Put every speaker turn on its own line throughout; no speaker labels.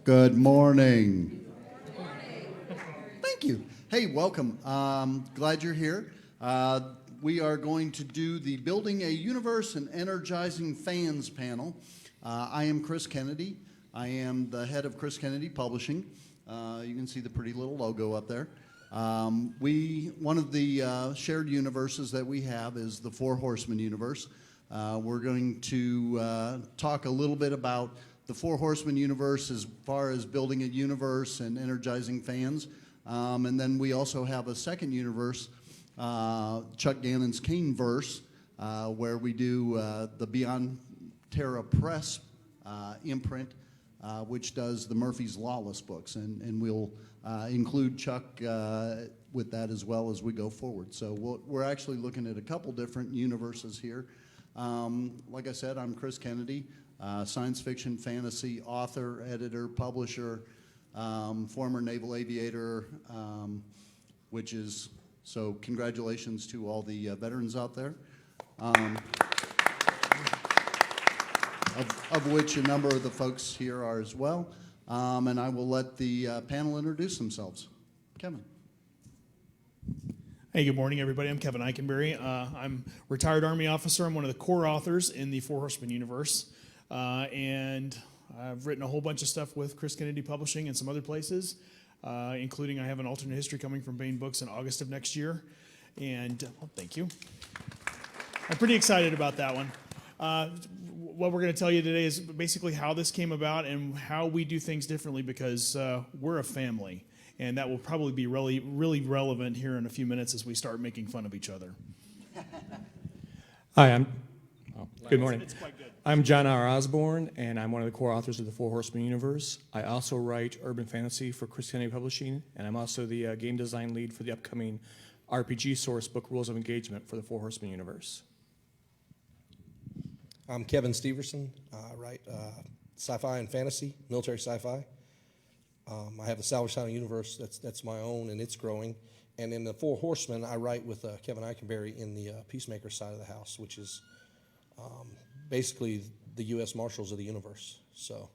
Good morning. Thank you. Hey, welcome. Glad you're here. We are going to do the Building a Universe and Energizing Fans panel. I am Chris Kennedy. I am the head of Chris Kennedy Publishing. You can see the pretty little logo up there. One of the shared universes that we have is the Four Horseman Universe. We're going to talk a little bit about the Four Horseman Universe as far as building a universe and energizing fans. And then we also have a second universe, Chuck Gannon's Caneverse, where we do the Beyond Terra Press imprint, which does the Murphy's Lawless books. And we'll include Chuck with that as well as we go forward. So we're actually looking at a couple different universes here. Like I said, I'm Chris Kennedy, science fiction, fantasy author, editor, publisher, former naval aviator, so congratulations to all the veterans out there, of which a number of the folks here are as well. And I will let the panel introduce themselves. Kevin.
Hey, good morning, everybody. I'm Kevin Ikenberry. I'm a retired Army officer. I'm one of the core authors in the Four Horseman Universe. And I've written a whole bunch of stuff with Chris Kennedy Publishing and some other places, including I have an alternate history coming from 20Books in August of next year. And thank you. I'm pretty excited about that one. What we're going to tell you today is basically how this came about and how we do things differently, because we're a family. And that will probably be really relevant here in a few minutes as we start making fun of each other.
Hi, good morning.
It's quite good.
I'm Jon R. Osborne, and I'm one of the core authors of the Four Horseman Universe. I also write urban fantasy for Chris Kennedy Publishing, and I'm also the game design lead for the upcoming RPG source book, Rules of Engagement, for the Four Horseman Universe.
I'm Kevin Steverson. I write sci-fi and fantasy, military sci-fi. I have the Salvage Town Universe that's my own, and it's growing. And in the Four Horsemen, I write with Kevin Ikenberry in the Peacemaker side of the house, which is basically the U.S. Marshals of the universe. So,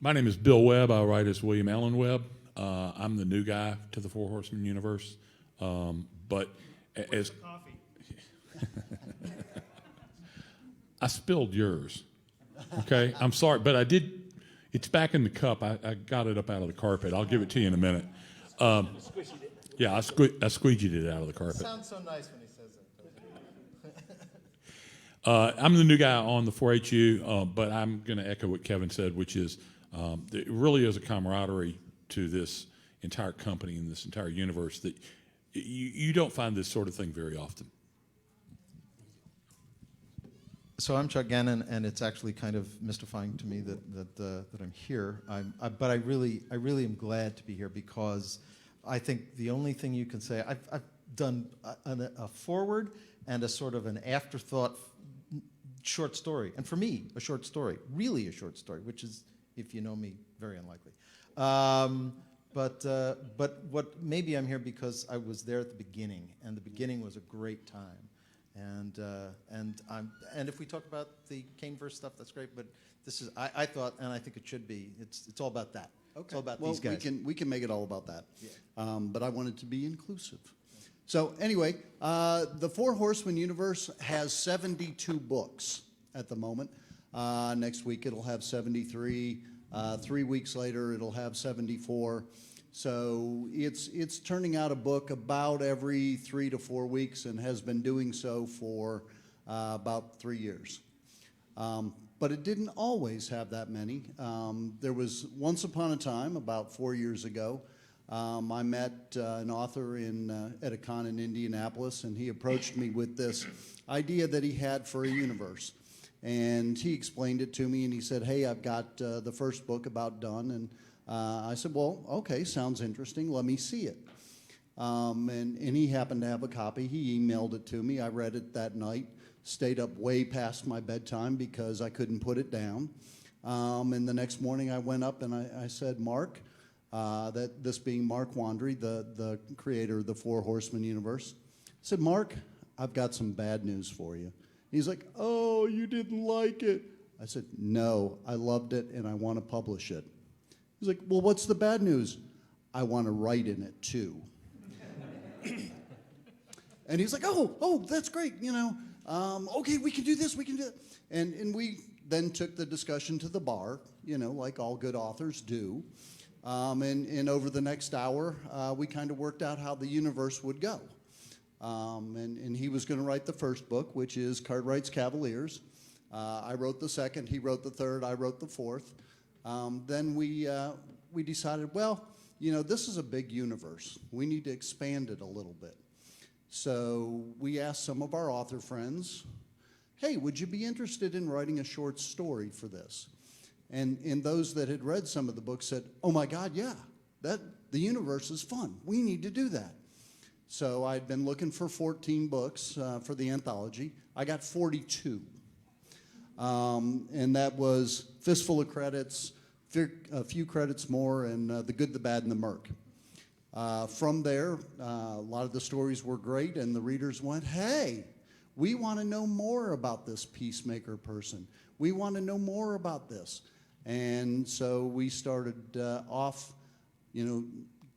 my name is Bill Webb. I write as William Allen Webb. I'm the new guy to the Four Horsemen Universe, but as
Coffee.
I spilled yours. Okay, I'm sorry, but I did. It's back in the cup. I got it up out of the carpet. I'll give it to you in a minute. Yeah, I squeegeed it out of the carpet.
It sounds so nice when he says it.
I'm the new guy on the 4HU, but I'm going to echo what Kevin said, which is it really is a camaraderie to this entire company and this entire universe that you don't find this sort of thing very often.
So I'm Chuck Gannon, and it's actually kind of mystifying to me that I'm here. But I really am glad to be here, because I think the only thing you can say, I've done a forward and a sort of an afterthought short story, and for me, a short story, really a short story, which is, if you know me, very unlikely. But what maybe I'm here because I was there at the beginning, and the beginning was a great time. And if we talk about the Caneverse stuff, that's great. But this is, I thought, and I think it should be. It's all about that. Okay. It's all about these guys.
We can make it all about that. Yeah. But I wanted to be inclusive. So anyway, the Four Horseman Universe has 72 books at the moment. Next week it'll have 73. 3 weeks later it'll have 74. So it's turning out a book about every 3 to 4 weeks, and has been doing so for about 3 years. But it didn't always have that many. There was once upon a time, about 4 years ago, I met an author at a con in Indianapolis, and he approached me with this idea that he had for a universe. And he explained it to me, and he said, hey, I've got the first book about done, and I said, well, okay, sounds interesting. Let me see it. And he happened to have a copy. He emailed it to me. I read it that night, stayed up way past my bedtime because I couldn't put it down. And the next morning I went up and I said, Mark, this being Mark Wandry, the creator of the Four Horseman Universe, I said, Mark, I've got some bad news for you. He's like, oh, you didn't like it. I said, no, I loved it and I want to publish it. He's like, well, what's the bad news? I want to write in it too. And he's like, oh, that's great, okay, we can do this, we can do that. And we then took the discussion to the bar, like all good authors do. And over the next hour, we kind of worked out how the universe would go. And he was going to write the first book, which is Cartwright's Cavaliers. I wrote the second, he wrote the third, I wrote the fourth. Then we decided, well, this is a big universe. We need to expand it a little bit. So we asked some of our author friends, hey, would you be interested in writing a short story for this? And those that had read some of the books said, oh my God, yeah, the universe is fun. We need to do that. So I'd been looking for 14 books for the anthology. I got 42. And that was Fistful of Credits, a few credits more, and The Good, the Bad, and the Merck. From there, a lot of the stories were great, and the readers went, hey, we want to know more about this peacemaker person. We want to know more about this. And so we started off,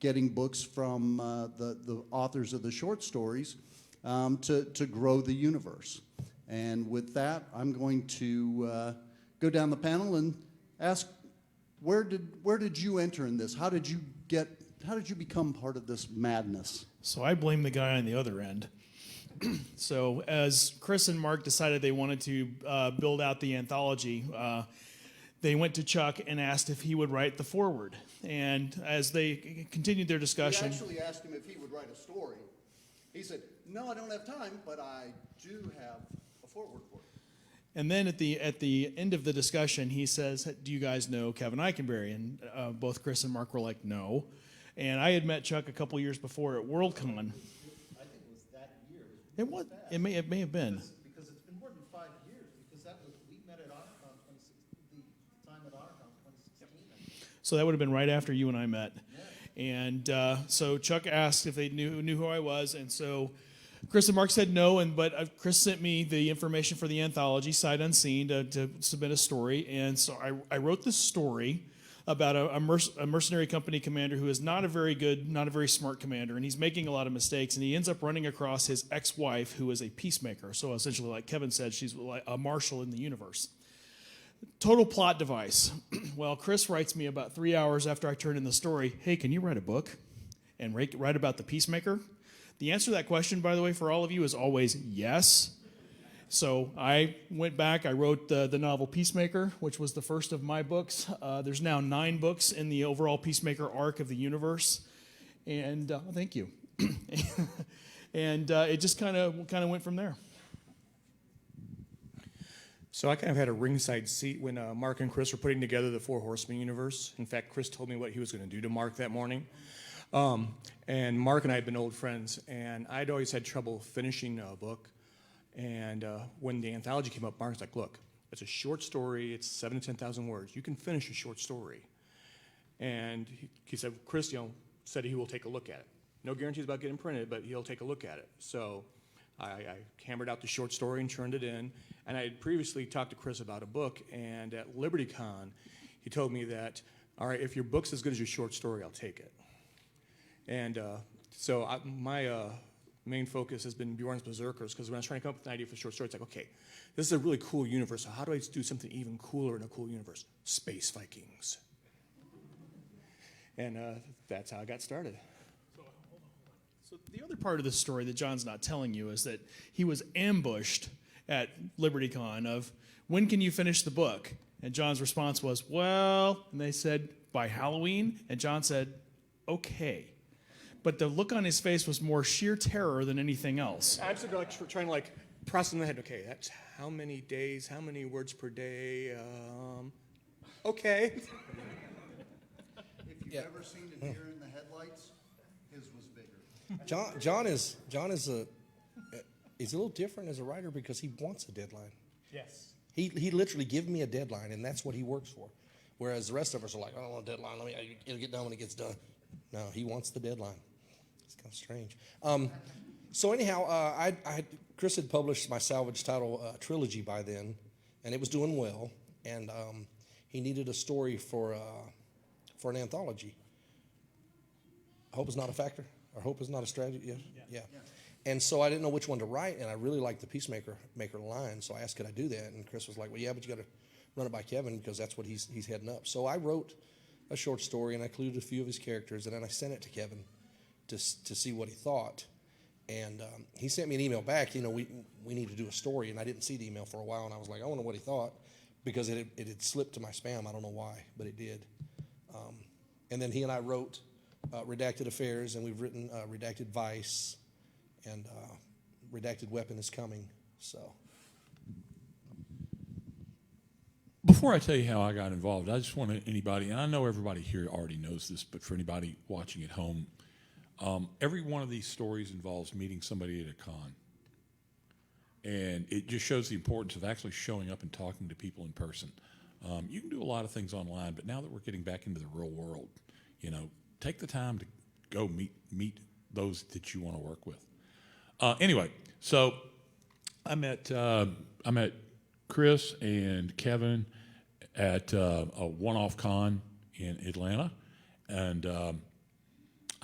getting books from the authors of the short stories to grow the universe. And with that, I'm going to go down the panel and ask, where did you enter in this? How did you become part of this madness?
So I blame the guy on the other end. So as Chris and Mark decided they wanted to build out the anthology, they went to Chuck and asked if he would write the foreword. And as they continued their discussion...
We actually asked him if he would write a story. He said, no, I don't have time, but I do have a foreword for it.
And then at the end of the discussion, he says, do you guys know Kevin Ikenberry? And both Chris and Mark were like, no. And I had met Chuck a couple years before at WorldCon.
I think it was that year.
It was. It may have been.
Because it's been more than 5 years. Because we met at AutoCon 2016. The time at AutoCon 2016.
So that would have been right after you and I met. Yeah. And so Chuck asked if they knew who I was, and so Chris and Mark said no. But Chris sent me the information for the anthology, sight unseen, to submit a story. And so I wrote this story about a mercenary company commander who is not a very smart commander, and he's making a lot of mistakes, and he ends up running across his ex-wife, who is a peacemaker. So essentially, like Kevin said, she's like a marshal in the universe. Total plot device. Well, Chris writes me about 3 hours after I turn in the story, hey, can you write a book and write about the peacemaker? The answer to that question, by the way, for all of you is always yes. So I went back, I wrote the novel Peacemaker, which was the first of my books. There's now 9 books in the overall Peacemaker arc of the universe. And thank you. And it just kind of went from there.
So I kind of had a ringside seat when Mark and Chris were putting together the Four Horseman Universe. In fact, Chris told me what he was going to do to Mark that morning. And Mark and I had been old friends, and I'd always had trouble finishing a book. And when the anthology came up, Mark's like, look, it's a short story. It's 7,000 to 10,000 words. You can finish a short story. And he said, Chris, said he will take a look at it. No guarantees about getting printed, but he'll take a look at it. So I hammered out the short story and turned it in. And I had previously talked to Chris about a book, and at LibertyCon, he told me that, all right, if your book's as good as your short story, I'll take it. And my main focus has been Bjorn's Berserkers, because when I was trying to come up with an idea for a short story, it's like, okay, this is a really cool universe, so how do I do something even cooler in a cool universe? Space Vikings. And that's how I got started.
So the other part of the story that John's not telling you is that he was ambushed at LibertyCon of, when can you finish the book? And John's response was, well, and they said, by Halloween? And John said, okay. But the look on his face was more sheer terror than anything else.
I'm sort of trying to process in my head, okay, that's how many days, how many words per day, okay.
If you've ever seen a deer in the headlights, his was bigger.
Jon is he's a little different as a writer because he wants a deadline.
Yes.
He literally give me a deadline, and that's what he works for. Whereas the rest of us are like, I don't want a deadline. It'll get done when it gets done. No, he wants the deadline. It's kind of strange. So anyhow, Chris had published my salvage title trilogy by then, and it was doing well. and he needed a story for an anthology. Hope is not a factor, or hope is not a strategy. Yeah. And so I didn't know which one to write, and I really liked the Peacemaker line, so I asked, could I do that? And Chris was like, well, yeah, but you got to run it by Kevin because that's what he's heading up. So I wrote a short story, and I included a few of his characters, and then I sent it to Kevin to see what he thought. And he sent me an email back, we need to do a story, and I didn't see the email for a while, and I was like, I wonder what he thought, because it had slipped to my spam. I don't know why, but it did. And then he and I wrote Redacted Affairs, and we've written Redacted Vice, and Redacted Weapon is coming. So,
Before I tell you how I got involved, I just want anybody, and I know everybody here already knows this, but for anybody watching at home, every one of these stories involves meeting somebody at a con. And it just shows the importance of actually showing up and talking to people in person. You can do a lot of things online, but now that we're getting back into the real world, take the time to go meet those that you want to work with. Anyway, so I met Chris and Kevin at a one-off con in Atlanta, and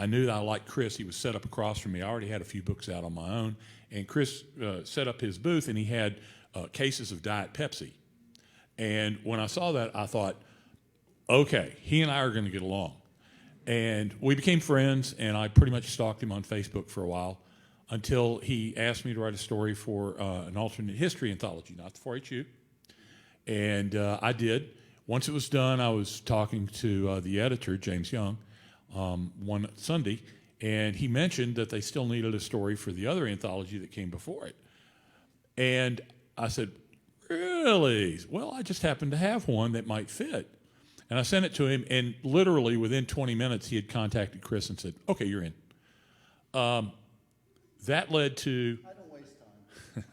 I knew that I liked Chris. He was set up across from me. I already had a few books out on my own, and Chris set up his booth, and he had cases of Diet Pepsi. And when I saw that, I thought, okay, he and I are going to get along. And we became friends, and I pretty much stalked him on Facebook for a while until he asked me to write a story for an alternate history anthology, not the 4HU. And I did. Once it was done, I was talking to the editor, James Young, one Sunday, and he mentioned that they still needed a story for the other anthology that came before it. And I said, really? Well, I just happened to have one that might fit. And I sent it to him, and literally within 20 minutes, he had contacted Chris and said, okay, you're in. That led to...
I don't waste time.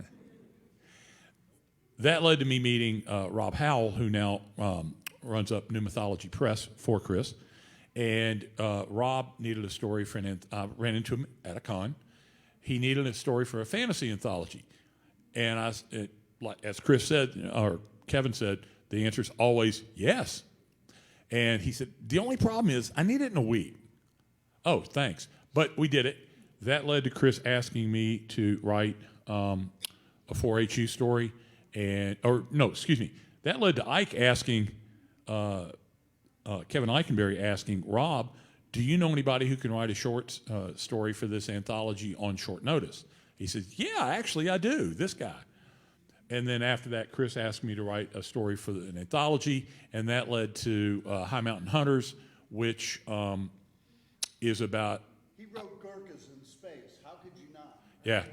That led to me meeting Rob Howell, who now runs up New Mythology Press for Chris. And Rob needed a story for I ran into him at a con. He needed a story for a fantasy anthology. And as Chris said, or Kevin said, the answer is always yes. And he said, the only problem is I need it in a week. Oh, thanks. But we did it. That led to Chris asking me to write a 4HU story. That led to Ike asking, Kevin Ikenberry asking Rob, do you know anybody who can write a short story for this anthology on short notice? He says, yeah, actually I do, this guy. And then after that, Chris asked me to write a story for an anthology, and that led to High Mountain Hunters, which is about...
He wrote Gurkhas in Space. How could you not?
Yeah.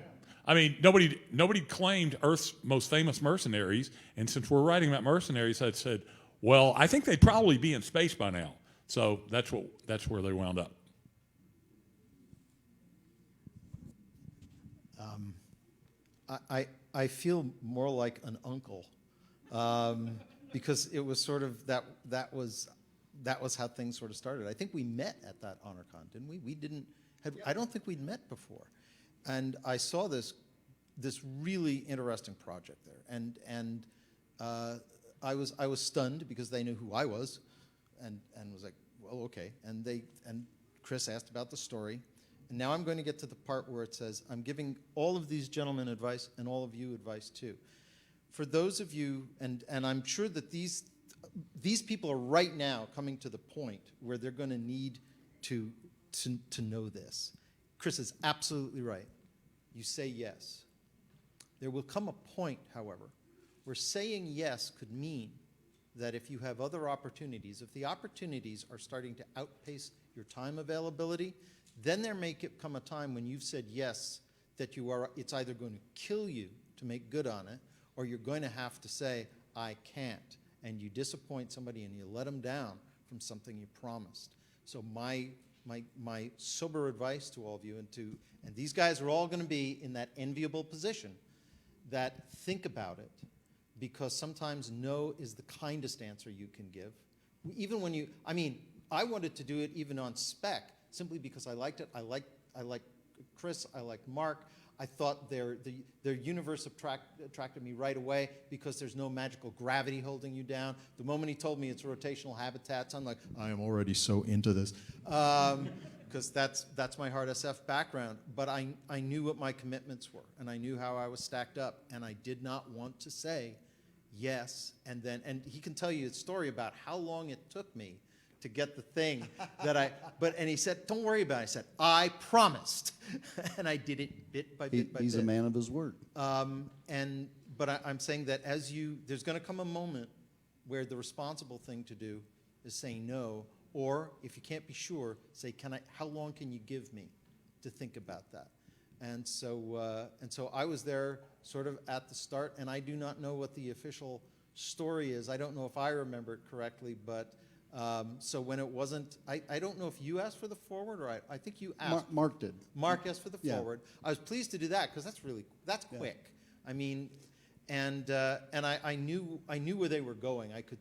I mean, nobody claimed Earth's most famous mercenaries, and since we're writing about mercenaries, I said, well, I think they'd probably be in space by now. So that's where they wound up.
I feel more like an uncle because it was sort of that was how things sort of started. I think we met at that HonorCon, didn't we? We didn't. I don't think we'd met before, and I saw this really interesting project there, and I was stunned because they knew who I was, and was like, well, okay, and Chris asked about the story. And now I'm going to get to the part where it says, I'm giving all of these gentlemen advice and all of you advice too. For those of you, and I'm sure that these people are right now coming to the point where they're going to need to know this. Chris is absolutely right. You say yes. There will come a point, however, where saying yes could mean that if you have other opportunities, if the opportunities are starting to outpace your time availability, then there may come a time when you've said yes that it's either going to kill you to make good on it, or you're going to have to say, I can't. And you disappoint somebody and you let them down from something you promised. So my sober advice to all of you, and these guys are all going to be in that enviable position, that think about it, because sometimes no is the kindest answer you can give. Even when I wanted to do it even on spec, simply because I liked it. I like Chris, I like Mark. I thought their universe attracted me right away because there's no magical gravity holding you down. The moment he told me it's rotational habitats, I'm like, I am already so into this. Because that's my hard SF background. But I knew what my commitments were, and I knew how I was stacked up, and I did not want to say yes, and he can tell you a story about how long it took me to get the thing and he said, don't worry about it. I said, I promised. And I did it bit by bit by bit.
He's a man of his word.
But I'm saying that there's going to come a moment where the responsible thing to do is say no, or if you can't be sure, say, how long can you give me to think about that? And so I was there sort of at the start, and I do not know what the official story is. I don't know if I remember it correctly, but so when it wasn't, I don't know if you asked for the forward, or I think you asked.
Mark did.
Mark asked for the
Yeah.
forward. I was pleased to do that because that's quick. I mean, and I knew where they were going. I could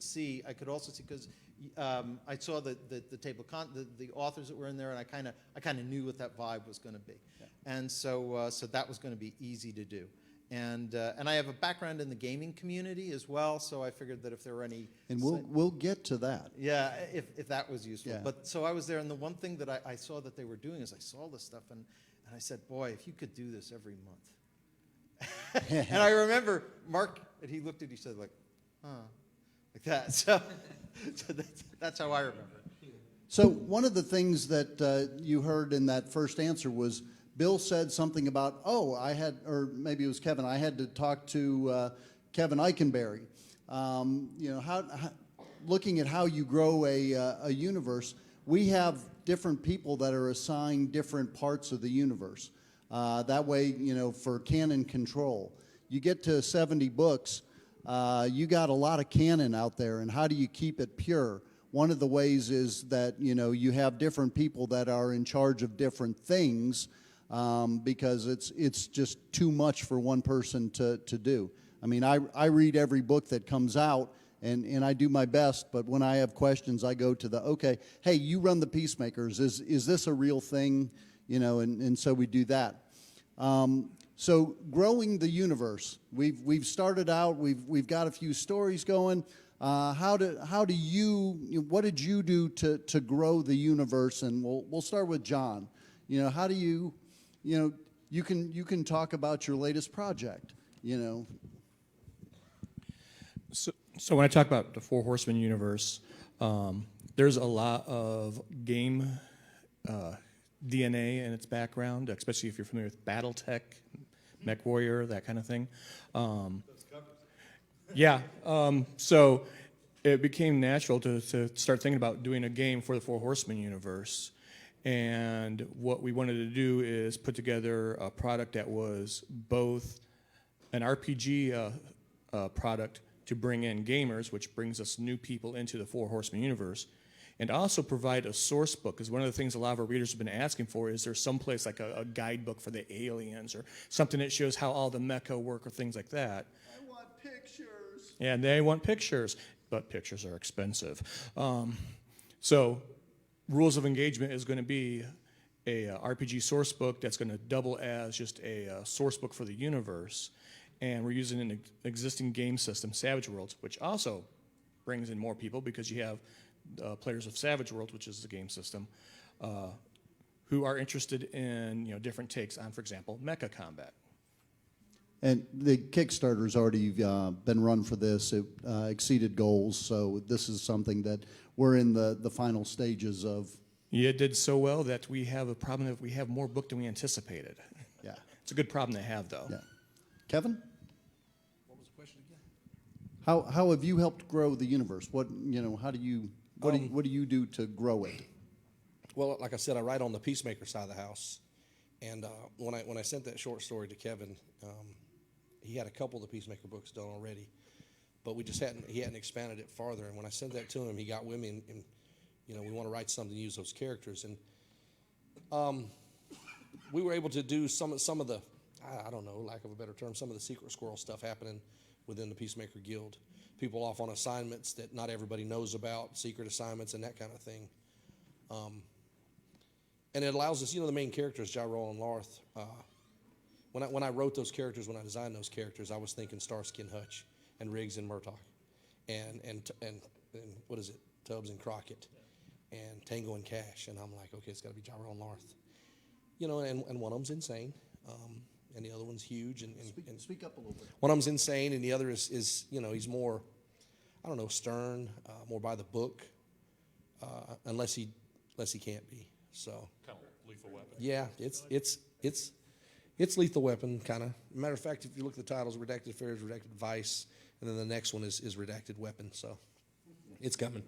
also see because I saw the table the authors that were in there, and I kind of knew what that vibe was going to be, and so that was going to be easy to do. And I have a background in the gaming community as well, so I figured that if there were any...
And we'll get to that.
Yeah, if that was useful.
Yeah.
But so I was there, and the one thing that I saw that they were doing is I saw this stuff, and I said, boy, if you could do this every month. And I remember Mark, and he looked at you, said like, like that. So that's how I remember it.
So one of the things that you heard in that first answer was Bill said something about, or maybe it was Kevin, I had to talk to Kevin Ikenberry. How looking at how you grow a universe, we have different people that are assigned different parts of the universe. That way, for canon control. You get to 70 books, you got a lot of canon out there, and how do you keep it pure? One of the ways is that, you have different people that are in charge of different things, because it's just too much for one person to do. I mean, I read every book that comes out, and I do my best, but when I have questions, I go to hey, you run the Peacemakers. Is this a real thing? And so we do that. So growing the universe, we've started out, we've got a few stories going. What did you do to grow the universe? And we'll start with Jon. How do you, you can talk about your latest project,
So when I talk about the Four Horseman Universe, there's a lot of game DNA in its background, especially if you're familiar with BattleTech, Mech Warrior, that kind of thing. So it became natural to start thinking about doing a game for the Four Horseman universe. And what we wanted to do is put together a product that was both an RPG product to bring in gamers, which brings us new people into the Four Horseman universe, and also provide a source book, because one of the things a lot of our readers have been asking for is there someplace like a guidebook for the aliens or something that shows how all the mecha work or things like that.
I want pictures.
Yeah, and they want pictures, but pictures are expensive. So Rules of Engagement is going to be a RPG source book that's going to double as just a source book for the universe. And we're using an existing game system, Savage Worlds, which also brings in more people because you have players of Savage Worlds, which is the game system, who are interested in different takes on, for example, mecha combat.
And the Kickstarter's already been run for this. It exceeded goals, so this is something that we're in the final stages of.
Yeah, it did so well that we have a problem that we have more book than we anticipated.
Yeah.
It's a good problem to have, though.
Yeah. Kevin?
What was the question again?
How have you helped grow the universe? What how do you what do you do to grow it?
Well, like I said, I write on the Peacemaker side of the house, and when I sent that short story to Kevin, he had a couple of the Peacemaker books done already, but he hadn't expanded it farther. And when I sent that to him, he got with me, and we want to write something to use those characters, and we were able to do some of the, I don't know, lack of a better term, some of the secret squirrel stuff happening within the Peacemaker Guild. People off on assignments that not everybody knows about, secret assignments and that kind of thing. And it allows us, the main characters, Jyrol and Larth, when I wrote those characters, when I designed those characters, I was thinking Starsky and Hutch and Riggs and Murtaugh, and what is it, Tubbs and Crockett, and Tango and Cash, and I'm like, okay, it's got to be Gyro and Larth, you know, and one of them's insane, and the other one's huge, and
Speak up a little bit.
one of them's insane, and the other is you know, he's more, I don't know, stern, more by the book, unless he can't be. So
Kind of Lethal Weapon.
yeah, it's Lethal Weapon kind of. Matter of fact, if you look at the titles, Redacted Affairs, Redacted Vice, and then the next one is Redacted Weapon. So it's coming.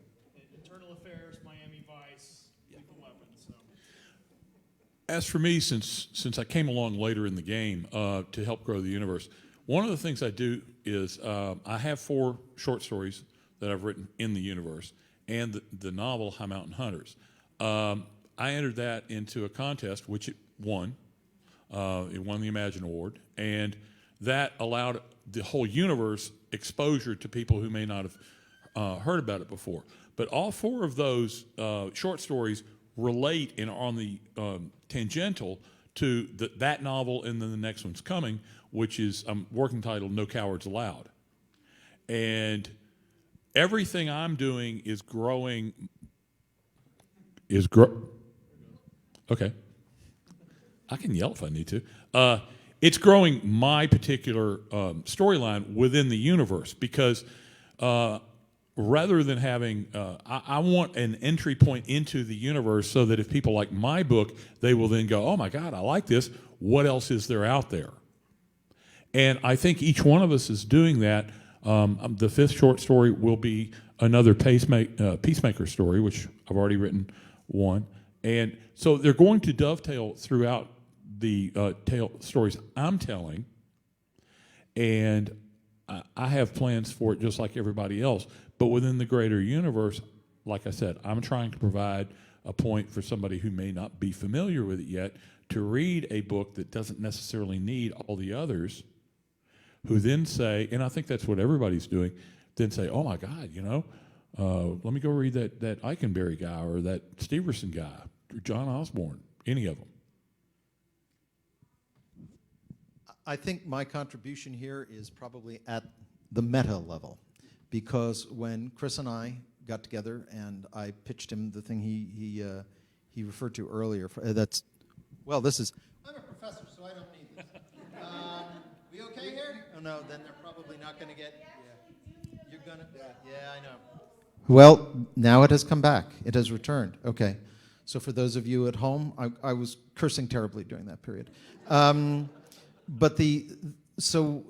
Internal Affairs, Miami Vice, Lethal Weapon. So.
As for me, since I came along later in the game to help grow the universe, one of the things I do is I have 4 short stories that I've written in the universe, and the novel High Mountain Hunters. I entered that into a contest, which it won. It won the Imagine Award, and that allowed the whole universe exposure to people who may not have heard about it before. But all 4 of those short stories relate and are on the tangential to that novel, and then the next one's coming, which is working title No Cowards Allowed. And everything I'm doing is growing. Okay. I can yell if I need to. It's growing my particular storyline within the universe because rather than having, I want an entry point into the universe so that if people like my book, they will then go, oh my God, I like this. What else is there out there? And I think each one of us is doing that. The 5th short story will be another Peacemaker story, which I've already written one. And so they're going to dovetail throughout the stories I'm telling, and I have plans for it just like everybody else. But within the greater universe, like I said, I'm trying to provide a point for somebody who may not be familiar with it yet to read a book that doesn't necessarily need all the others, who then say, and I think that's what everybody's doing, then say, oh my God, you know, let me go read that Ikenberry guy or that Steverson guy, or Jon Osborne, any of them.
I think my contribution here is probably at the meta level, because when Chris and I got together and I pitched him the thing he referred to earlier, this is. I'm a professor, so I don't need this. We okay here? Oh no, then they're probably not going to get. Yeah. You're gonna. Yeah, I know. Well, now it has come back. It has returned. Okay. So for those of you at home, I was cursing terribly during that period. So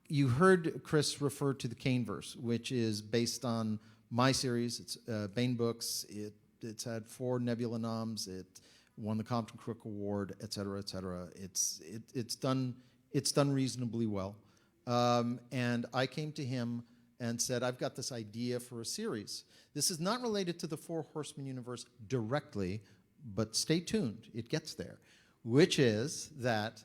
you heard Chris refer to the Caneverse, which is based on my series. It's Bane Books. It's had 4 Nebula noms. It won the Compton Crook Award, et cetera, et cetera. It's done reasonably well. And I came to him and said, I've got this idea for a series. This is not related to the Four Horseman universe directly, but stay tuned, it gets there, which is that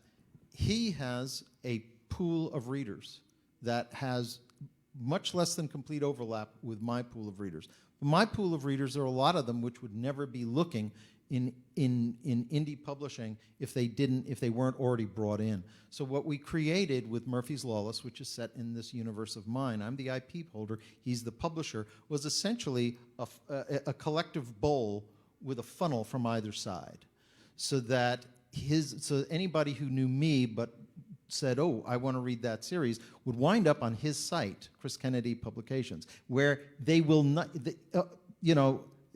he has a pool of readers that has much less than complete overlap with my pool of readers. My pool of readers, there are a lot of them which would never be looking in indie publishing if they weren't already brought in. So what we created with Murphy's Lawless, which is set in this universe of mine, I'm the IP holder, he's the publisher, was essentially a collective bowl with a funnel from either side, so that anybody who knew me but said, oh, I want to read that series, would wind up on his site, Chris Kennedy Publications, where they will not,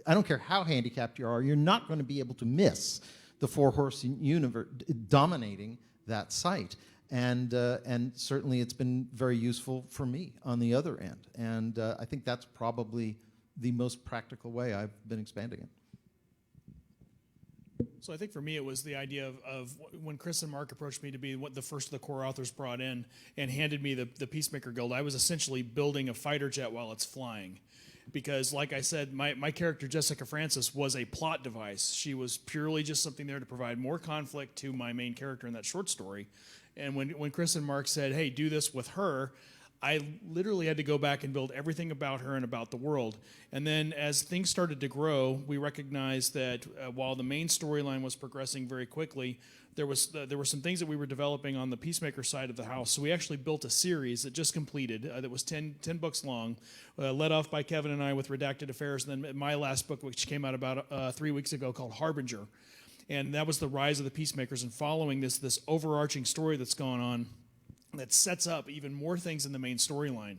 I don't care how handicapped you are, you're not going to be able to miss the Four Horseman Universe dominating that site. And certainly it's been very useful for me on the other end. And I think that's probably the most practical way I've been expanding it.
So I think for me it was the idea of when Chris and Mark approached me to be the first of the core authors brought in and handed me the Peacemaker Guild, I was essentially building a fighter jet while it's flying. Because like I said, my character Jessica Francis was a plot device. She was purely just something there to provide more conflict to my main character in that short story. And when Chris and Mark said, hey, do this with her, I literally had to go back and build everything about her and about the world. And then as things started to grow, we recognized that while the main storyline was progressing very quickly, there were some things that we were developing on the Peacemaker side of the house. So we actually built a series that just completed that was 10 books long, led off by Kevin and I with Redacted Affairs, and then my last book, which came out about 3 weeks ago, called Harbinger. And that was the rise of the Peacemakers and following this overarching story that's gone on that sets up even more things in the main storyline.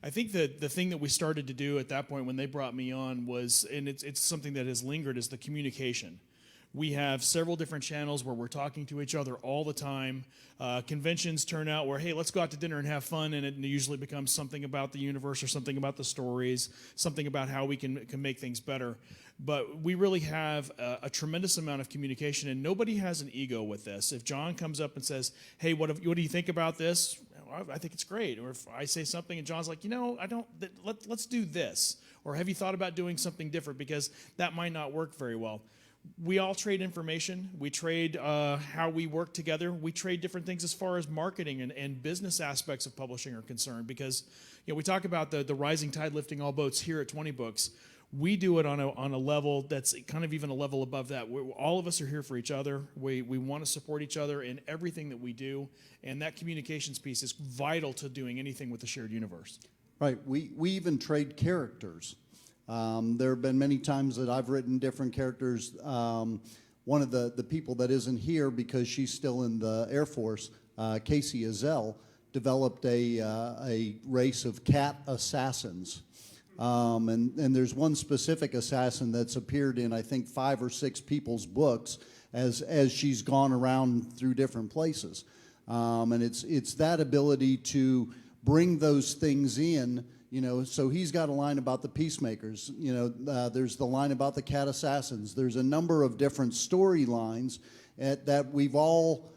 I think that the thing that we started to do at that point when they brought me on was, and it's something that has lingered, is the communication. We have several different channels where we're talking to each other all the time. Conventions turn out where, hey, let's go out to dinner and have fun, and it usually becomes something about the universe or something about the stories, something about how we can make things better. But we really have a tremendous amount of communication, and nobody has an ego with this. If Jon comes up and says, hey, what do you think about this? I think it's great. Or if I say something and Jon's like, let's do this. Or have you thought about doing something different? Because that might not work very well. We all trade information. We trade how we work together. We trade different things as far as marketing and business aspects of publishing are concerned. Because we talk about the rising tide lifting all boats here at 20Books. We do it on a level that's kind of even a level above that. All of us are here for each other. We want to support each other in everything that we do, and that communications piece is vital to doing anything with the shared universe.
Right. We even trade characters. There have been many times that I've written different characters. One of the people that isn't here because she's still in the Air Force, Casey Azell, developed a race of cat assassins. And there's one specific assassin that's appeared in, I think, 5 or 6 people's books as she's gone around through different places. And it's that ability to bring those things in, so he's got a line about the Peacemakers, there's the line about the cat assassins. There's a number of different storylines that we've all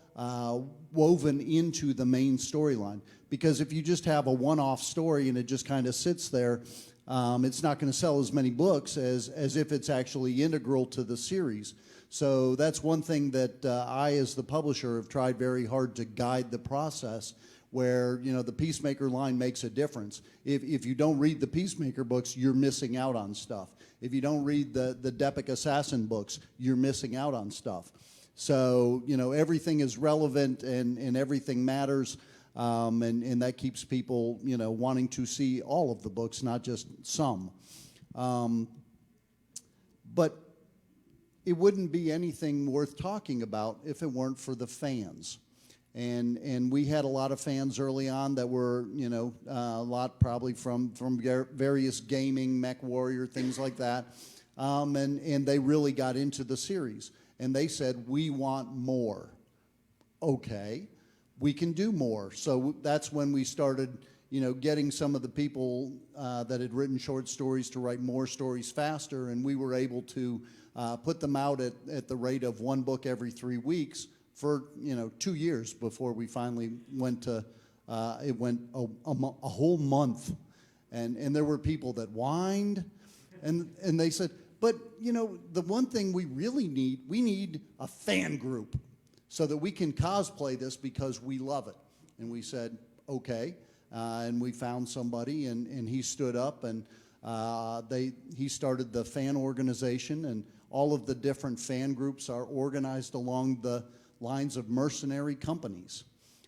woven into the main storyline. Because if you just have a one-off story and it just kind of sits there, it's not going to sell as many books as if it's actually integral to the series. So that's one thing that I, as the publisher, have tried very hard to guide the process where, the Peacemaker line makes a difference. If you don't read the Peacemaker books, you're missing out on stuff. If you don't read the Depic Assassin books, you're missing out on stuff. So, everything is relevant and everything matters. And that keeps people, wanting to see all of the books, not just some. But it wouldn't be anything worth talking about if it weren't for the fans. And we had a lot of fans early on that were, a lot probably from various gaming, Mech Warrior, things like that. And they really got into the series. And they said, we want more. Okay. We can do more. So that's when we started, getting some of the people that had written short stories to write more stories faster, and we were able to put them out at the rate of 1 book every 3 weeks for 2 years before we finally went to it went a whole month, and there were people that whined, and they said, but the one thing we really need a fan group, so that we can cosplay this because we love it. And we said, okay. And we found somebody, and he stood up, and he started the fan organization, and all of the different fan groups are organized along the lines of mercenary companies.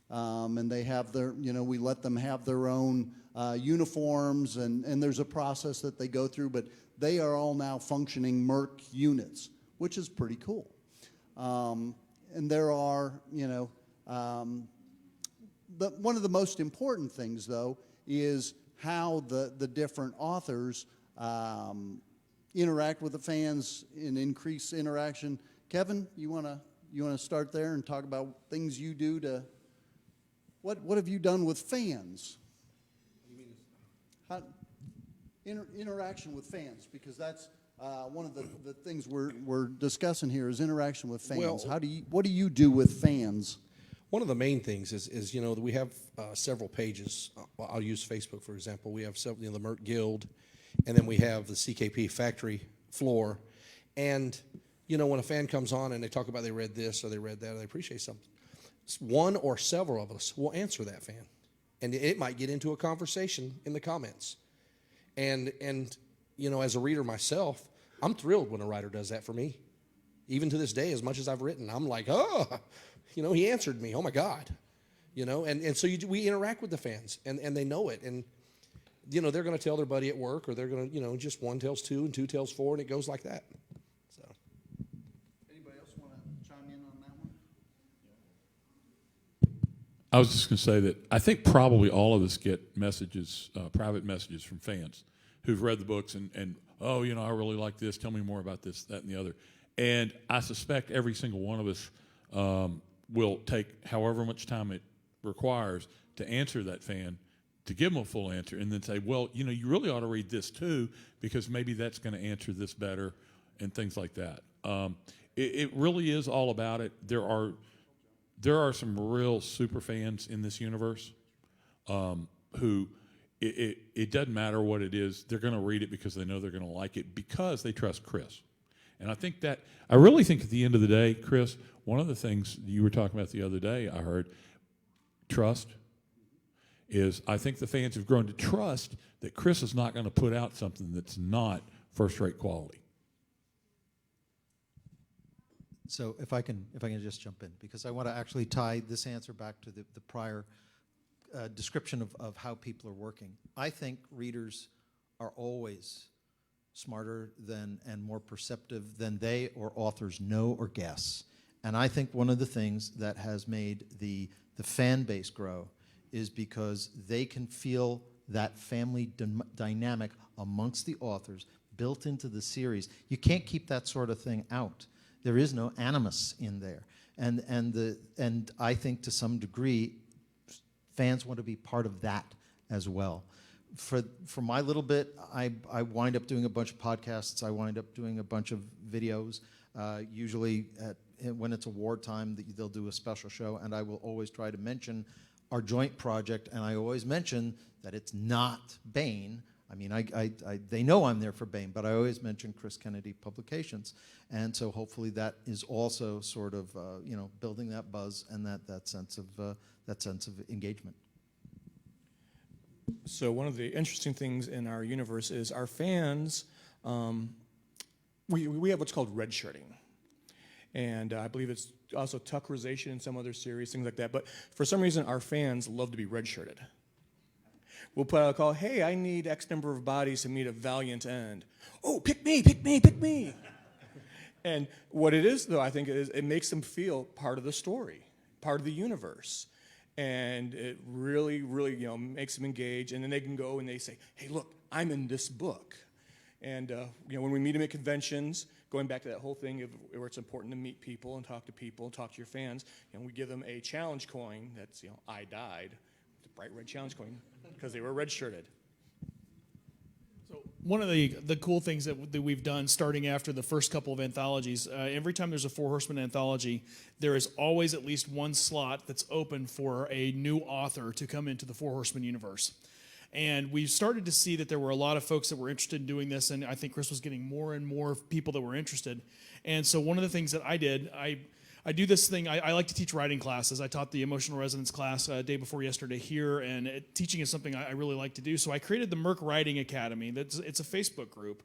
And they have their, we let them have their own uniforms, and there's a process that they go through, but they are all now functioning Merck units, which is pretty cool. And there are, one of the most important things, though, is how the different authors interact with the fans and increase interaction. Kevin, you want to start there and talk about things you do to what have you done with fans? Interaction with fans, because that's one of the things we're discussing here is interaction with fans.
Well,
What do you do with fans?
One of the main things is that we have several pages. I'll use Facebook, for example. We have several, the Merck Guild, and then we have the CKP factory floor. And, when a fan comes on and they talk about they read this or they read that or they appreciate something, one or several of us will answer that fan. and it might get into a conversation in the comments. And you know, as a reader myself, I'm thrilled when a writer does that for me. Even to this day, as much as I've written, I'm like, oh, you know, he answered me. Oh my God, you know. And so we interact with the fans, and they know it. And you know, they're going to tell their buddy at work, or they're going to, you know, just one tells two and two tells four, and it goes like that. So.
Anybody else want to chime in on that one?
I was just going to say that I think probably all of us get messages, private messages from fans who've read the books and oh, you know, I really like this. Tell me more about this, that, and the other. And I suspect every single one of us will take however much time it requires to answer that fan, to give them a full answer, and then say, well, you know, you really ought to read this too, because maybe that's going to answer this better, and things like that. It really is all about it. There are some real super fans in this universe who it doesn't matter what it is. They're going to read it because they know they're going to like it, because they trust Chris. And I really think at the end of the day, Chris, one of the things you were talking about the other day, I heard, trust, is I think the fans have grown to trust that Chris is not going to put out something that's not first-rate quality.
So if I can just jump in, because I want to actually tie this answer back to the prior description of how people are working. I think readers are always smarter than and more perceptive than they or authors know or guess. And I think one of the things that has made the fan base grow is because they can feel that family dynamic amongst the authors built into the series. You can't keep that sort of thing out. There is no animus in there. And I think to some degree, fans want to be part of that as well. For my little bit, I wind up doing a bunch of podcasts. I wind up doing a bunch of videos. Usually when it's award time, they'll do a special show, and I will always try to mention our joint project, and I always mention that it's not Bain. I mean, they know I'm there for Bain, but I always mention Chris Kennedy Publications, and so hopefully that is also sort of you know, building that buzz and that sense of engagement.
So one of the interesting things in our universe is our fans, we have what's called red shirting. And I believe it's also Tuckerization in some other series, things like that. But for some reason, our fans love to be red-shirted. We'll put out a call, hey, I need X number of bodies to meet a valiant end. Oh, pick me, pick me, pick me. And what it is, though, I think, is it makes them feel part of the story, part of the universe. And it really, really, you know, makes them engage. And then they can go and they say, hey, look, I'm in this book. And, you know, when we meet them at conventions, going back to that whole thing of where it's important to meet people and talk to your fans, and we give them a challenge coin that's, you know, I died. It's a bright red challenge coin because they were red-shirted.
So one of the cool things that we've done starting after the first couple of anthologies, every time there's a Four Horsemen anthology, there is always at least one slot that's open for a new author to come into the Four Horsemen universe. And we started to see that there were a lot of folks that were interested in doing this, and I think Chris was getting more and more people that were interested. And so one of the things that I did, I do this thing, I like to teach writing classes. I taught the emotional resonance class day before yesterday here, and teaching is something I really like to do. So I created the Merck Writing Academy. It's a Facebook group.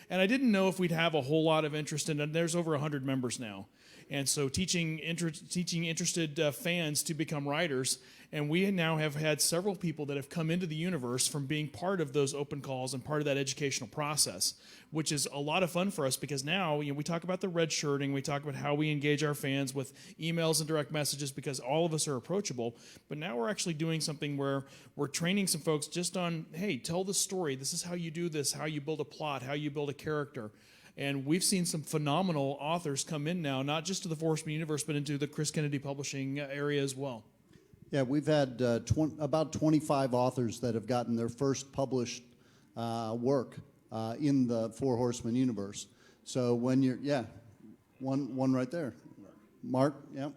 And I didn't know if we'd have a whole lot of interest in it. There's over 100 members now. And so teaching interested fans to become writers. And we now have had several people that have come into the universe from being part of those open calls and part of that educational process, which is a lot of fun for us because now, you know, we talk about the red shirting, we talk about how we engage our fans with emails and direct messages because all of us are approachable. But now we're actually doing something where we're training some folks just on, hey, tell the story. This is how you do this, how you build a plot, how you build a character. And we've seen some phenomenal authors come in now, not just to the Four Horsemen universe, but into the Chris Kennedy Publishing area as well.
Yeah, we've had about 25 authors that have gotten their first published work in the Four Horsemen universe. So when you're, yeah, one right there. Mark, yeah,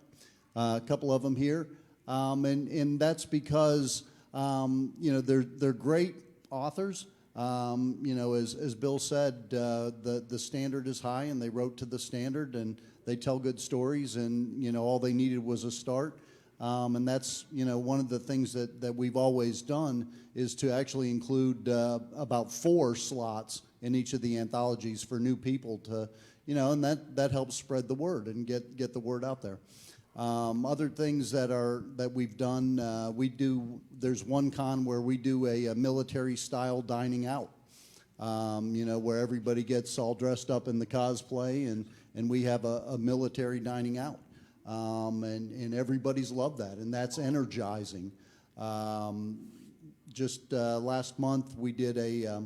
a couple of them here. And that's because, you know, they're great authors. You know, as Bill said, the standard is high, and they wrote to the standard, and they tell good stories, and, you know, all they needed was a start. And that's, one of the things that we've always done is to actually include about 4 slots in each of the anthologies for new people to, and that helps spread the word and get the word out there. Other things that we've done, there's one con where we do a military style dining out, where everybody gets all dressed up in the cosplay and we have a military dining out. And everybody's loved that, and that's energizing. Just last month we did a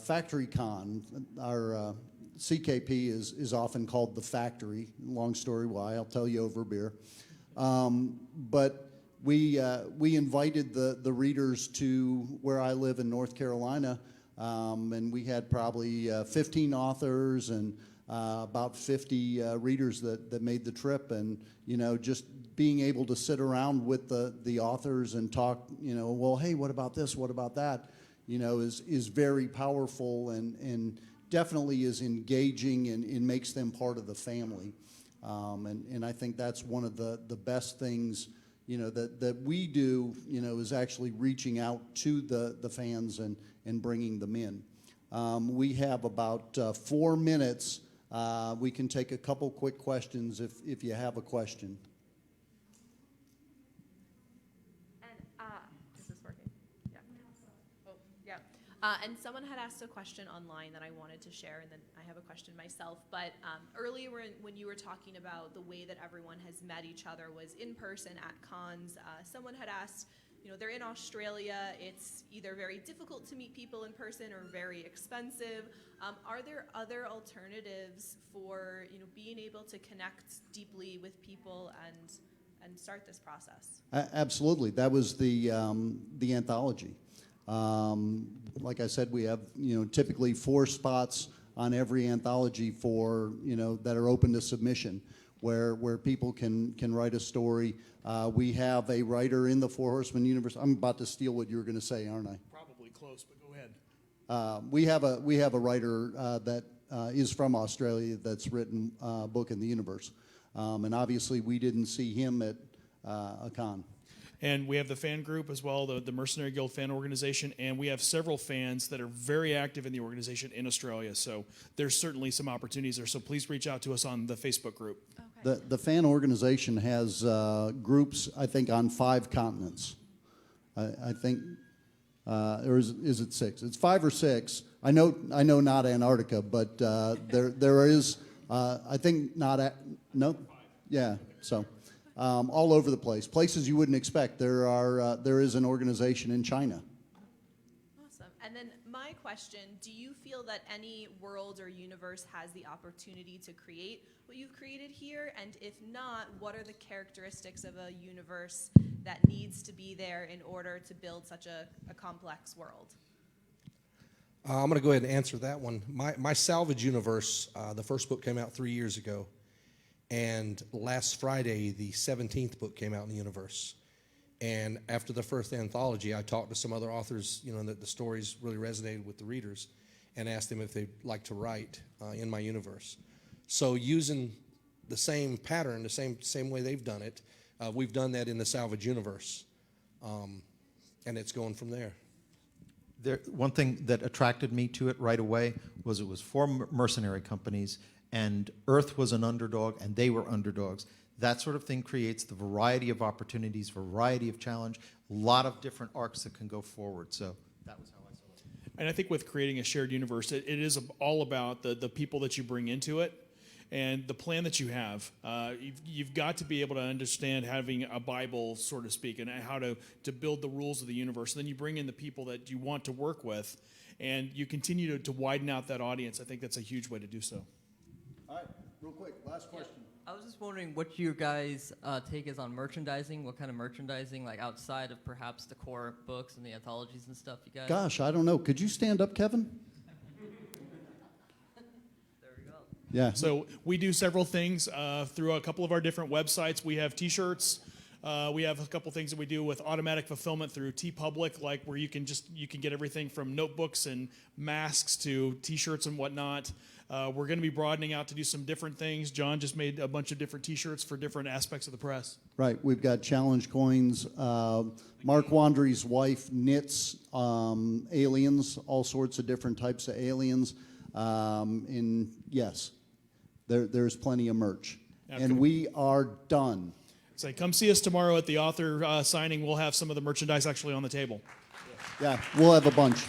factory con. Our CKP is often called the factory. Long story why, I'll tell you over beer. But we invited the readers to where I live in North Carolina, and we had probably 15 authors and about 50 readers that made the trip, and just being able to sit around with the authors and talk, well, hey, what about this, what about that, is very powerful and definitely is engaging and makes them part of the family. And I think that's one of the best things that we do, is actually reaching out to the fans and bringing them in. We have about 4 minutes. We can take a couple quick questions if you have a question.
And is this working? Yeah. Oh, yeah. And someone had asked a question online that I wanted to share, and then I have a question myself. But earlier when you were talking about the way that everyone has met each other was in person at cons, someone had asked, they're in Australia. It's either very difficult to meet people in person or very expensive. Are there other alternatives for being able to connect deeply with people and start this process?
Absolutely, that was the anthology. Like I said, we have typically 4 spots on every anthology for that are open to submission, where people can write a story. We have a writer in the Four Horseman Universe. I'm about to steal what you were going to say, aren't I?
Probably close, but go ahead.
We have a writer that is from Australia that's written a book in the universe, and obviously we didn't see him at a con.
And we have the fan group as well, the Mercenary Guild fan organization, and we have several fans that are very active in the organization in Australia. So there's certainly some opportunities there. So please reach out to us on the Facebook group.
Okay.
The fan organization has groups, I think, on 5 continents. I think, or is it 6? It's 5 or 6. I know not Antarctica, but there is, I think no, yeah. So. All over the place, places you wouldn't expect. There is an organization in China.
Awesome. And then my question, do you feel that any world or universe has the opportunity to create what you've created here? And if not, what are the characteristics of a universe that needs to be there in order to build such a complex world?
I'm going to go ahead and answer that one. My Salvage universe, the first book came out 3 years ago. And last Friday, the 17th book came out in the universe. And after the first anthology, I talked to some other authors, that the stories really resonated with the readers, and asked them if they'd like to write in my universe. So using the same pattern, the same way they've done it, we've done that in the Salvage universe. And it's going from there.
One thing that attracted me to it right away was it was 4 mercenary companies, and Earth was an underdog, and they were underdogs. That sort of thing creates the variety of opportunities, variety of challenge, a lot of different arcs that can go forward. So that was how I saw it.
And I think with creating a shared universe, it is all about the people that you bring into it and the plan that you have. You've got to be able to understand having a Bible, so to speak, and how to build the rules of the universe. And then you bring in the people that you want to work with, and you continue to widen out that audience. I think that's a huge way to do so.
All right, real quick, last question.
I was just wondering what your guys' take is on merchandising. What kind of merchandising, like outside of perhaps the core books and the anthologies and stuff, you guys?
Gosh, I don't know. Could you stand up, Kevin?
There we go.
Yeah.
So we do several things through a couple of our different websites. We have T-shirts. We have a couple things that we do with automatic fulfillment through TeePublic, like where you can get everything from notebooks and masks to T-shirts and whatnot. We're going to be broadening out to do some different things. John just made a bunch of different T-shirts for different aspects of the press.
Right, we've got challenge coins. Mark Wandry's wife knits aliens, all sorts of different types of aliens. And yes, there's plenty of merch. And we are done.
Say, come see us tomorrow at the author signing. We'll have some of the merchandise actually on the table.
Yeah, we'll have a bunch.